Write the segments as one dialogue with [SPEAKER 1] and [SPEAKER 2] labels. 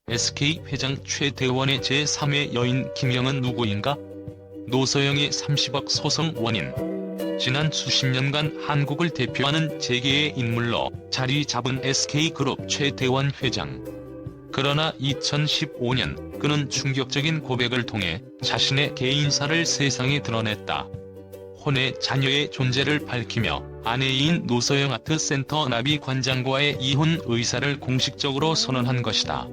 [SPEAKER 1] SK 회장 최태원의 제3의 여인 김영은 누구인가? 노소영의 30억 소송 원인. 지난 수십 년간 한국을 대표하는 재계의 인물로 자리 잡은 SK그룹 최태원 회장. 그러나 2015년 그는 충격적인 고백을 통해 자신의 개인사를 세상에 드러냈다. 혼외 자녀의 존재를 밝히며 아내인 노소영 아트센터 나비 관장과의 이혼 의사를 공식적으로 선언한 것이다.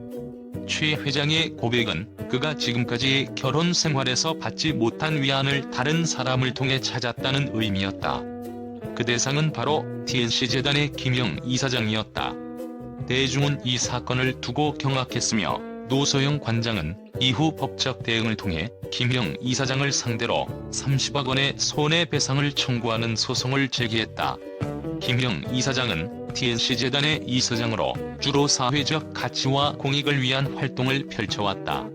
[SPEAKER 1] 최 회장의 고백은 그가 지금까지의 결혼 생활에서 받지 못한 위안을 다른 사람을 통해 찾았다는 의미였다. 그 대상은 바로 TNC재단의 김영 이사장이었다. 대중은 이 사건을 두고 경악했으며 노소영 관장은 이후 법적 대응을 통해 김영 이사장을 상대로 30억 원의 손해배상을 청구하는 소송을 제기했다. 김영 이사장은 TNC재단의 이사장으로 주로 사회적 가치와 공익을 위한 활동을 펼쳐왔다.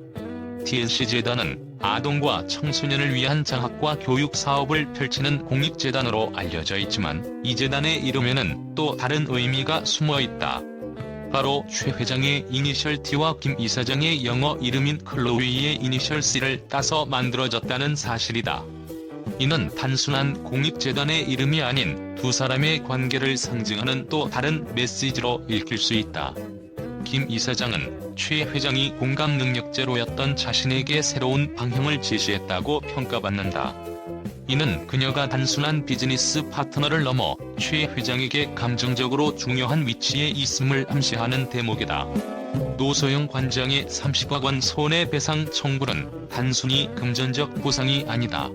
[SPEAKER 1] TNC재단은 아동과 청소년을 위한 장학과 교육 사업을 펼치는 공익재단으로 알려져 있지만 이 재단의 이름에는 또 다른 의미가 숨어있다. 바로 최 회장의 이니셜 T와 김 이사장의 영어 이름인 클로이의 이니셜 C를 따서 만들어졌다는 사실이다. 이는 단순한 공익재단의 이름이 아닌 두 사람의 관계를 상징하는 또 다른 메시지로 읽힐 수 있다. 김 이사장은 최 회장이 공감 능력제로였던 자신에게 새로운 방향을 제시했다고 평가받는다. 이는 그녀가 단순한 비즈니스 파트너를 넘어 최 회장에게 감정적으로 중요한 위치에 있음을 암시하는 대목이다. 노소영 관장의 30억 원 손해배상 청구는 단순히 금전적 보상이 아니다.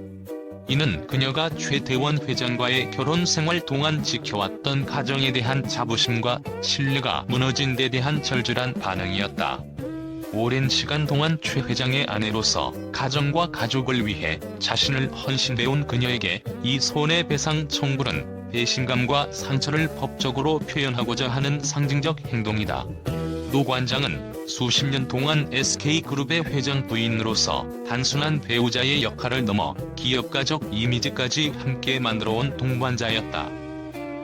[SPEAKER 1] 이는 그녀가 최태원 회장과의 결혼 생활 동안 지켜왔던 가정에 대한 자부심과 신뢰가 무너진 데 대한 절절한 반응이었다. 오랜 시간 동안 최 회장의 아내로서 가정과 가족을 위해 자신을 헌신해온 그녀에게 이 손해배상 청구는 배신감과 상처를 법적으로 표현하고자 하는 상징적 행동이다. 노 관장은 수십 년 동안 SK그룹의 회장 부인으로서 단순한 배우자의 역할을 넘어 기업가적 이미지까지 함께 만들어온 동반자였다.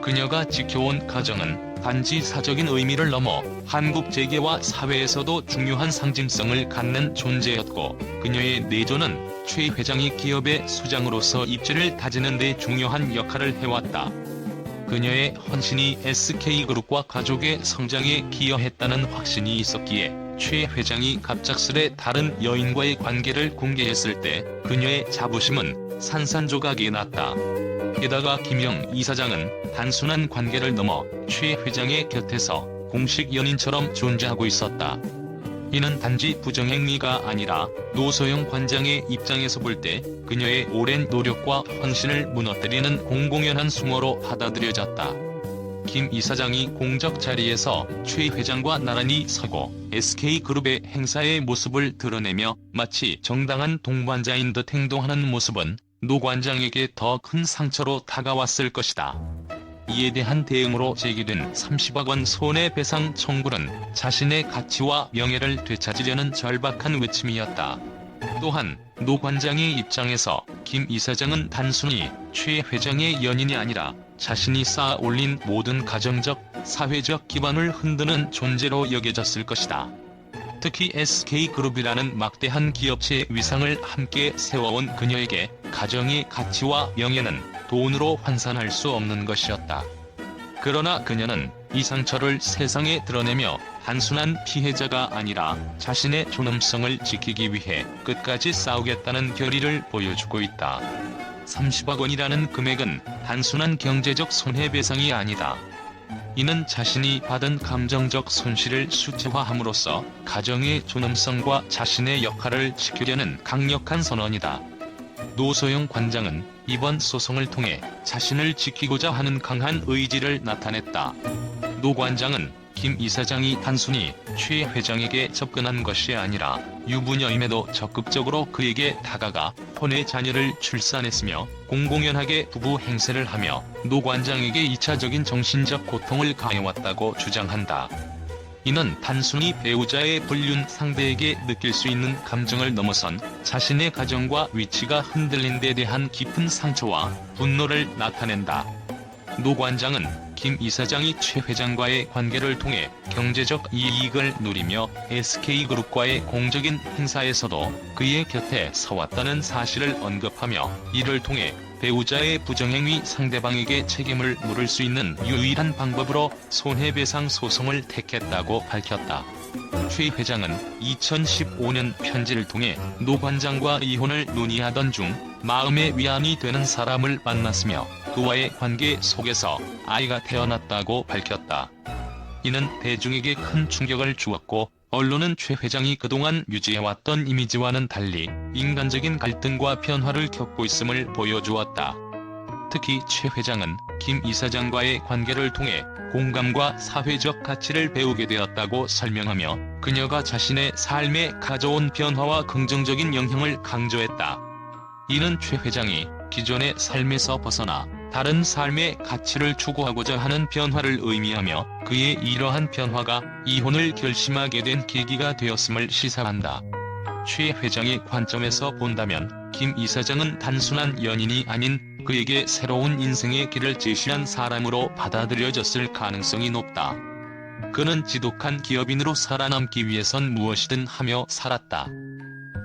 [SPEAKER 1] 그녀가 지켜온 가정은 단지 사적인 의미를 넘어 한국 재계와 사회에서도 중요한 상징성을 갖는 존재였고, 그녀의 내조는 최 회장이 기업의 수장으로서 입지를 다지는 데 중요한 역할을 해왔다. 그녀의 헌신이 SK그룹과 가족의 성장에 기여했다는 확신이 있었기에 최 회장이 갑작스레 다른 여인과의 관계를 공개했을 때 그녀의 자부심은 산산조각이 났다. 게다가 김영 이사장은 단순한 관계를 넘어 최 회장의 곁에서 공식 연인처럼 존재하고 있었다. 이는 단지 부정행위가 아니라 노소영 관장의 입장에서 볼 때 그녀의 오랜 노력과 헌신을 무너뜨리는 공공연한 수모로 받아들여졌다. 김 이사장이 공적 자리에서 최 회장과 나란히 서고 SK그룹의 행사의 모습을 드러내며 마치 정당한 동반자인 듯 행동하는 모습은 노 관장에게 더 큰 상처로 다가왔을 것이다. 이에 대한 대응으로 제기된 30억 원 손해배상 청구는 자신의 가치와 명예를 되찾으려는 절박한 외침이었다. 또한 노 관장의 입장에서 김 이사장은 단순히 최 회장의 연인이 아니라 자신이 쌓아 올린 모든 가정적, 사회적 기반을 흔드는 존재로 여겨졌을 것이다. 특히 SK그룹이라는 막대한 기업체의 위상을 함께 세워온 그녀에게 가정의 가치와 명예는 돈으로 환산할 수 없는 것이었다. 그러나 그녀는 이 상처를 세상에 드러내며 단순한 피해자가 아니라 자신의 존엄성을 지키기 위해 끝까지 싸우겠다는 결의를 보여주고 있다. 30억 원이라는 금액은 단순한 경제적 손해배상이 아니다. 이는 자신이 받은 감정적 손실을 수치화함으로써 가정의 존엄성과 자신의 역할을 지키려는 강력한 선언이다. 노소영 관장은 이번 소송을 통해 자신을 지키고자 하는 강한 의지를 나타냈다. 노 관장은 김 이사장이 단순히 최 회장에게 접근한 것이 아니라 유부녀임에도 적극적으로 그에게 다가가 혼외 자녀를 출산했으며 공공연하게 부부 행세를 하며 노 관장에게 2차적인 정신적 고통을 가해왔다고 주장한다. 이는 단순히 배우자의 불륜 상대에게 느낄 수 있는 감정을 넘어선 자신의 가정과 위치가 흔들린 데 대한 깊은 상처와 분노를 나타낸다. 노 관장은 김 이사장이 최 회장과의 관계를 통해 경제적 이익을 누리며 SK그룹과의 공적인 행사에서도 그의 곁에 서왔다는 사실을 언급하며 이를 통해 배우자의 부정행위 상대방에게 책임을 물을 수 있는 유일한 방법으로 손해배상 소송을 택했다고 밝혔다. 최 회장은 2015년 편지를 통해 노 관장과 이혼을 논의하던 중 마음의 위안이 되는 사람을 만났으며 그와의 관계 속에서 아이가 태어났다고 밝혔다. 이는 대중에게 큰 충격을 주었고 언론은 최 회장이 그동안 유지해왔던 이미지와는 달리 인간적인 갈등과 변화를 겪고 있음을 보여주었다. 특히 최 회장은 김 이사장과의 관계를 통해 공감과 사회적 가치를 배우게 되었다고 설명하며 그녀가 자신의 삶에 가져온 변화와 긍정적인 영향을 강조했다. 이는 최 회장이 기존의 삶에서 벗어나 다른 삶의 가치를 추구하고자 하는 변화를 의미하며 그의 이러한 변화가 이혼을 결심하게 된 계기가 되었음을 시사한다. 최 회장의 관점에서 본다면 김 이사장은 단순한 연인이 아닌 그에게 새로운 인생의 길을 제시한 사람으로 받아들여졌을 가능성이 높다. 그는 지독한 기업인으로 살아남기 위해선 무엇이든 하며 살았다.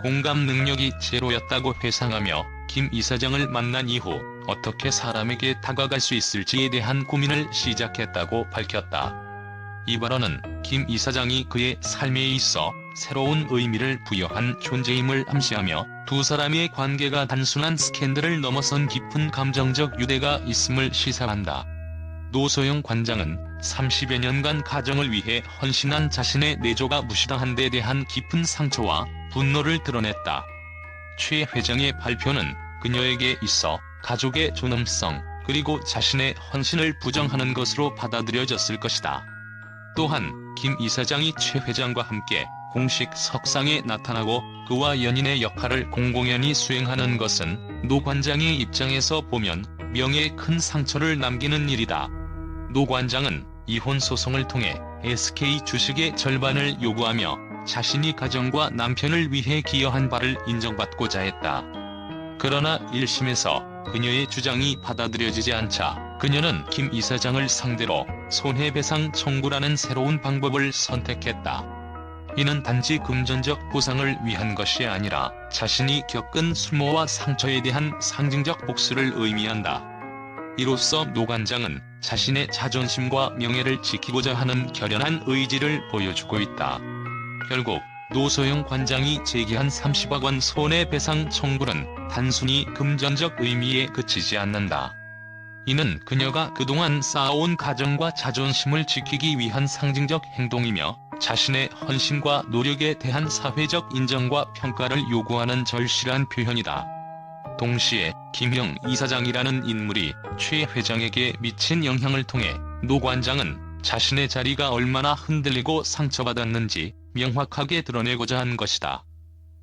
[SPEAKER 1] 공감 능력이 제로였다고 회상하며 김 이사장을 만난 이후 어떻게 사람에게 다가갈 수 있을지에 대한 고민을 시작했다고 밝혔다. 이 발언은 김 이사장이 그의 삶에 있어 새로운 의미를 부여한 존재임을 암시하며 두 사람의 관계가 단순한 스캔들을 넘어선 깊은 감정적 유대가 있음을 시사한다. 노소영 관장은 30여 년간 가정을 위해 헌신한 자신의 내조가 무시당한 데 대한 깊은 상처와 분노를 드러냈다. 최 회장의 발표는 그녀에게 있어 가족의 존엄성 그리고 자신의 헌신을 부정하는 것으로 받아들여졌을 것이다. 또한 김 이사장이 최 회장과 함께 공식 석상에 나타나고 그와 연인의 역할을 공공연히 수행하는 것은 노 관장의 입장에서 보면 명예에 큰 상처를 남기는 일이다. 노 관장은 이혼 소송을 통해 SK 주식의 절반을 요구하며 자신이 가정과 남편을 위해 기여한 바를 인정받고자 했다. 그러나 1심에서 그녀의 주장이 받아들여지지 않자 그녀는 김 이사장을 상대로 손해배상 청구라는 새로운 방법을 선택했다. 이는 단지 금전적 보상을 위한 것이 아니라 자신이 겪은 수모와 상처에 대한 상징적 복수를 의미한다. 이로써 노 관장은 자신의 자존심과 명예를 지키고자 하는 결연한 의지를 보여주고 있다. 결국 노소영 관장이 제기한 30억 원 손해배상 청구는 단순히 금전적 의미에 그치지 않는다. 이는 그녀가 그동안 쌓아온 가정과 자존심을 지키기 위한 상징적 행동이며 자신의 헌신과 노력에 대한 사회적 인정과 평가를 요구하는 절실한 표현이다. 동시에 김형 이사장이라는 인물이 최 회장에게 미친 영향을 통해 노 관장은 자신의 자리가 얼마나 흔들리고 상처받았는지 명확하게 드러내고자 한 것이다.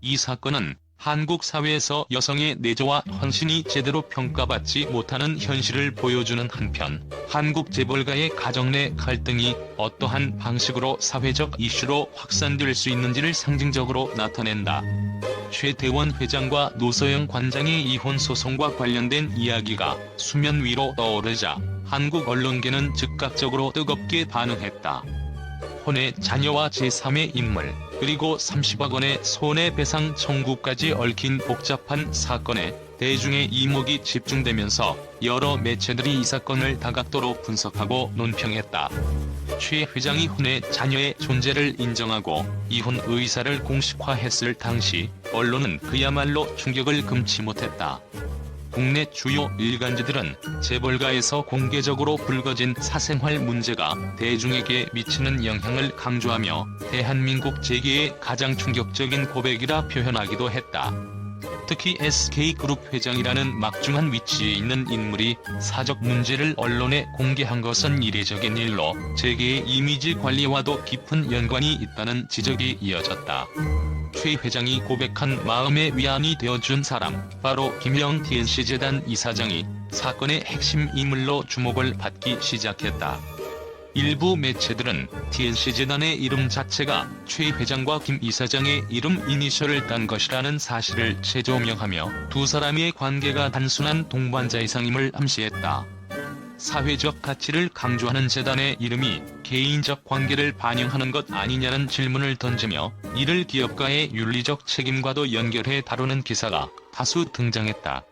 [SPEAKER 1] 이 사건은 한국 사회에서 여성의 내조와 헌신이 제대로 평가받지 못하는 현실을 보여주는 한편, 한국 재벌가의 가정 내 갈등이 어떠한 방식으로 사회적 이슈로 확산될 수 있는지를 상징적으로 나타낸다. 최태원 회장과 노소영 관장의 이혼 소송과 관련된 이야기가 수면 위로 떠오르자 한국 언론계는 즉각적으로 뜨겁게 반응했다. 혼의 자녀와 제3의 인물, 그리고 30억 원의 손해배상 청구까지 얽힌 복잡한 사건에 대중의 이목이 집중되면서 여러 매체들이 이 사건을 다각도로 분석하고 논평했다. 최 회장이 혼의 자녀의 존재를 인정하고 이혼 의사를 공식화했을 당시 언론은 그야말로 충격을 금치 못했다. 국내 주요 일간지들은 재벌가에서 공개적으로 불거진 사생활 문제가 대중에게 미치는 영향을 강조하며 대한민국 재계의 가장 충격적인 고백이라 표현하기도 했다. 특히 SK그룹 회장이라는 막중한 위치에 있는 인물이 사적 문제를 언론에 공개한 것은 이례적인 일로 재계의 이미지 관리와도 깊은 연관이 있다는 지적이 이어졌다. 최 회장이 고백한 마음의 위안이 되어준 사람, 바로 김형 TNC재단 이사장이 사건의 핵심 인물로 주목을 받기 시작했다. 일부 매체들은 TNC재단의 이름 자체가 최 회장과 김 이사장의 이름 이니셜을 딴 것이라는 사실을 재조명하며 두 사람의 관계가 단순한 동반자 이상임을 암시했다. 사회적 가치를 강조하는 재단의 이름이 개인적 관계를 반영하는 것 아니냐는 질문을 던지며 이를 기업가의 윤리적 책임과도 연결해 다루는 기사가 다수 등장했다.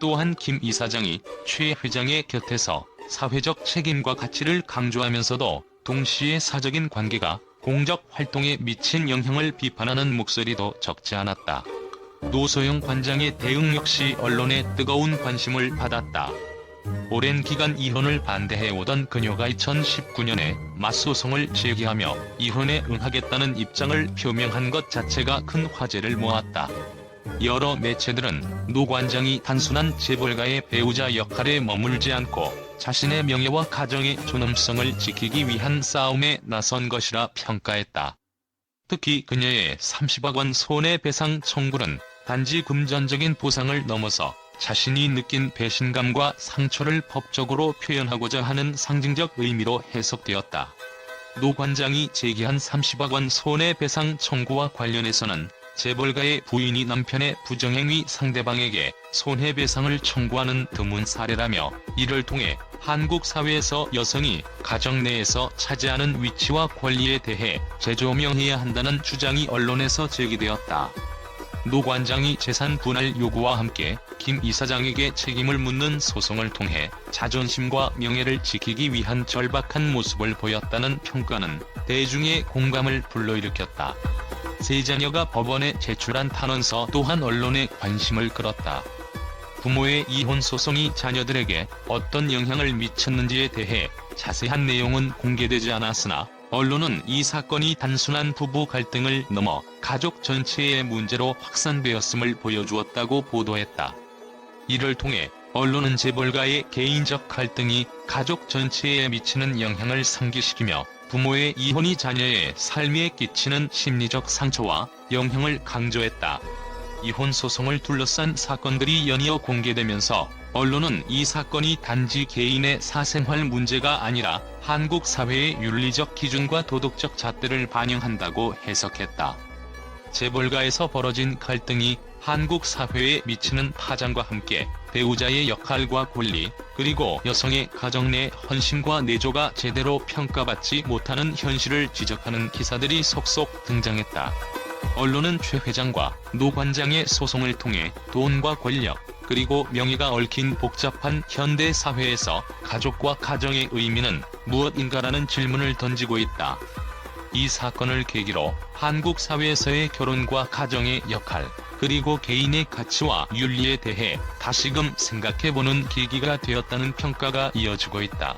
[SPEAKER 1] 또한 김 이사장이 최 회장의 곁에서 사회적 책임과 가치를 강조하면서도 동시에 사적인 관계가 공적 활동에 미친 영향을 비판하는 목소리도 적지 않았다. 노소영 관장의 대응 역시 언론의 뜨거운 관심을 받았다. 오랜 기간 이혼을 반대해오던 그녀가 2019년에 맞소송을 제기하며 이혼에 응하겠다는 입장을 표명한 것 자체가 큰 화제를 모았다. 여러 매체들은 노 관장이 단순한 재벌가의 배우자 역할에 머물지 않고 자신의 명예와 가정의 존엄성을 지키기 위한 싸움에 나선 것이라 평가했다. 특히 그녀의 30억 원 손해배상 청구는 단지 금전적인 보상을 넘어서 자신이 느낀 배신감과 상처를 법적으로 표현하고자 하는 상징적 의미로 해석되었다. 노 관장이 제기한 30억 원 손해배상 청구와 관련해서는 재벌가의 부인이 남편의 부정행위 상대방에게 손해배상을 청구하는 드문 사례라며 이를 통해 한국 사회에서 여성이 가정 내에서 차지하는 위치와 권리에 대해 재조명해야 한다는 주장이 언론에서 제기되었다. 노 관장이 재산 분할 요구와 함께 김 이사장에게 책임을 묻는 소송을 통해 자존심과 명예를 지키기 위한 절박한 모습을 보였다는 평가는 대중의 공감을 불러일으켰다. 세 자녀가 법원에 제출한 탄원서 또한 언론의 관심을 끌었다. 부모의 이혼 소송이 자녀들에게 어떤 영향을 미쳤는지에 대해 자세한 내용은 공개되지 않았으나 언론은 이 사건이 단순한 부부 갈등을 넘어 가족 전체의 문제로 확산되었음을 보여주었다고 보도했다. 이를 통해 언론은 재벌가의 개인적 갈등이 가족 전체에 미치는 영향을 상기시키며 부모의 이혼이 자녀의 삶에 끼치는 심리적 상처와 영향을 강조했다. 이혼 소송을 둘러싼 사건들이 연이어 공개되면서 언론은 이 사건이 단지 개인의 사생활 문제가 아니라 한국 사회의 윤리적 기준과 도덕적 잣대를 반영한다고 해석했다. 재벌가에서 벌어진 갈등이 한국 사회에 미치는 파장과 함께 배우자의 역할과 권리, 그리고 여성의 가정 내 헌신과 내조가 제대로 평가받지 못하는 현실을 지적하는 기사들이 속속 등장했다. 언론은 최 회장과 노 관장의 소송을 통해 돈과 권력, 그리고 명예가 얽힌 복잡한 현대 사회에서 가족과 가정의 의미는 무엇인가라는 질문을 던지고 있다. 이 사건을 계기로 한국 사회에서의 결혼과 가정의 역할, 그리고 개인의 가치와 윤리에 대해 다시금 생각해보는 계기가 되었다는 평가가 이어지고 있다.